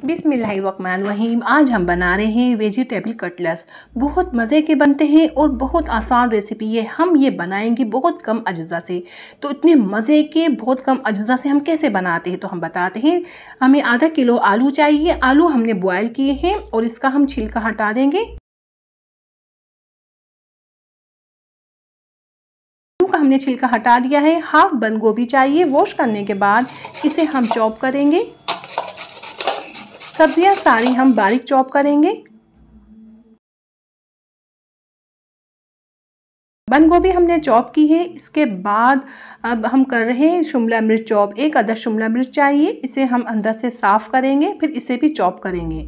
बिस्मिल्लाहिर्रहमानिर्रहीम। आज हम बना रहे हैं वेजिटेबल कटलेट्स। बहुत मज़े के बनते हैं और बहुत आसान रेसिपी है। हम ये बनाएंगे बहुत कम अज्जा से। तो इतने मज़े के बहुत कम अज्जा से हम कैसे बनाते हैं तो हम बताते हैं। हमें आधा किलो आलू चाहिए। आलू हमने बॉयल किए हैं और इसका हम छिलका हटा देंगे। आलू का हमने छिलका हटा दिया है। हाफ बंद गोभी चाहिए। वॉश करने के बाद इसे हम चॉप करेंगे। सब्जियां सारी हम बारीक चॉप करेंगे। बंद गोभी हमने चॉप की है। इसके बाद अब हम कर रहे हैं शिमला मिर्च चॉप। एक अदद शिमला मिर्च चाहिए। इसे हम अंदर से साफ करेंगे, फिर इसे भी चॉप करेंगे।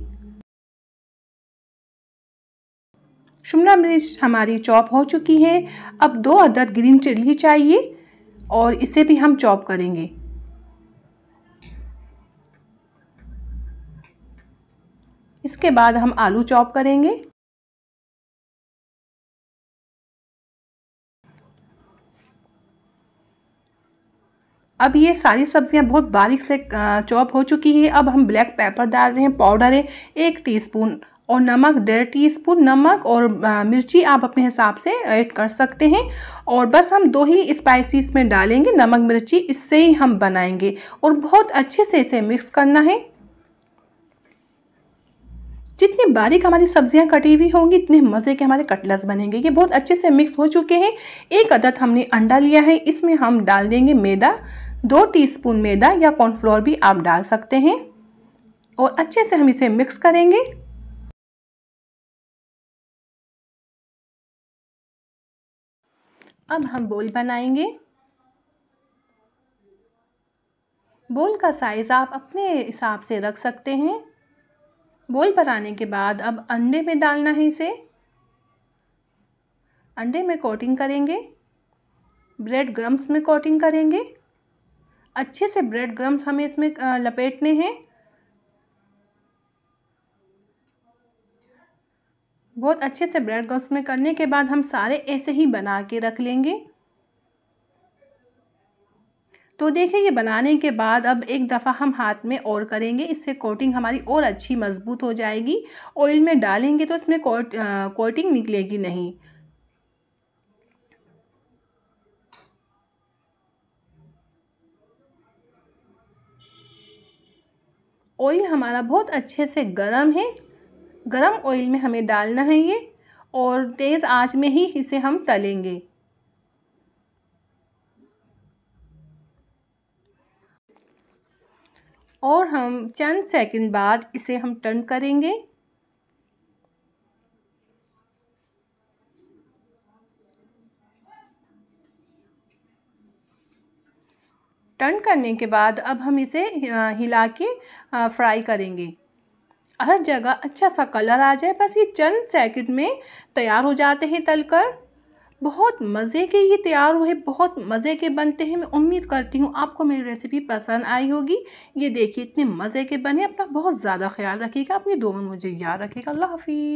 शिमला मिर्च हमारी चॉप हो चुकी है। अब 2 अदद ग्रीन चिल्ली चाहिए और इसे भी हम चॉप करेंगे। इसके बाद हम आलू चॉप करेंगे। अब ये सारी सब्जियां बहुत बारीक से चॉप हो चुकी है। अब हम ब्लैक पेपर डाल रहे हैं। पाउडर है 1 टीस्पून और नमक 1.5 टीस्पून। नमक और मिर्ची आप अपने हिसाब से ऐड कर सकते हैं। और बस हम 2 ही स्पाइसेस में डालेंगे, नमक मिर्ची। इससे ही हम बनाएंगे और बहुत अच्छे से इसे मिक्स करना है। जितनी बारीक हमारी सब्जियां कटी हुई होंगी इतने मज़े के हमारे कटलेट्स बनेंगे। ये बहुत अच्छे से मिक्स हो चुके हैं। 1 अदद हमने अंडा लिया है। इसमें हम डाल देंगे मैदा। 2 टीस्पून मैदा या कॉर्नफ्लोर भी आप डाल सकते हैं और अच्छे से हम इसे मिक्स करेंगे। अब हम बोल बनाएंगे। बोल का साइज़ आप अपने हिसाब से रख सकते हैं। बोल बनाने के बाद अब अंडे में डालना है इसे। अंडे में कोटिंग करेंगे। ब्रेड क्रम्स में कोटिंग करेंगे। अच्छे से ब्रेड क्रम्स हमें इसमें लपेटने हैं। बहुत अच्छे से ब्रेड क्रम्स में करने के बाद हम सारे ऐसे ही बना के रख लेंगे। तो देखिए ये बनाने के बाद अब एक दफ़ा हम हाथ में और करेंगे। इससे कोटिंग हमारी और अच्छी मजबूत हो जाएगी। ऑयल में डालेंगे तो इसमें कोटिंग निकलेगी नहीं। ऑयल हमारा बहुत अच्छे से गरम है। गरम ऑयल में हमें डालना है ये और तेज़ आंच में ही इसे हम तलेंगे। और हम चंद सेकंड बाद इसे हम टर्न करेंगे। टर्न करने के बाद अब हम इसे हिला के फ्राई करेंगे। हर जगह अच्छा सा कलर आ जाए, बस ये चंद सेकंड में तैयार हो जाते हैं तलकर। बहुत मज़े के ये तैयार हुए, बहुत मज़े के बनते हैं। मैं उम्मीद करती हूँ आपको मेरी रेसिपी पसंद आई होगी। ये देखिए इतने मज़े के बने। अपना बहुत ज़्यादा ख्याल रखिएगा। अपनी दुआ में मुझे याद रखिएगा। अल्लाह हाफिज़।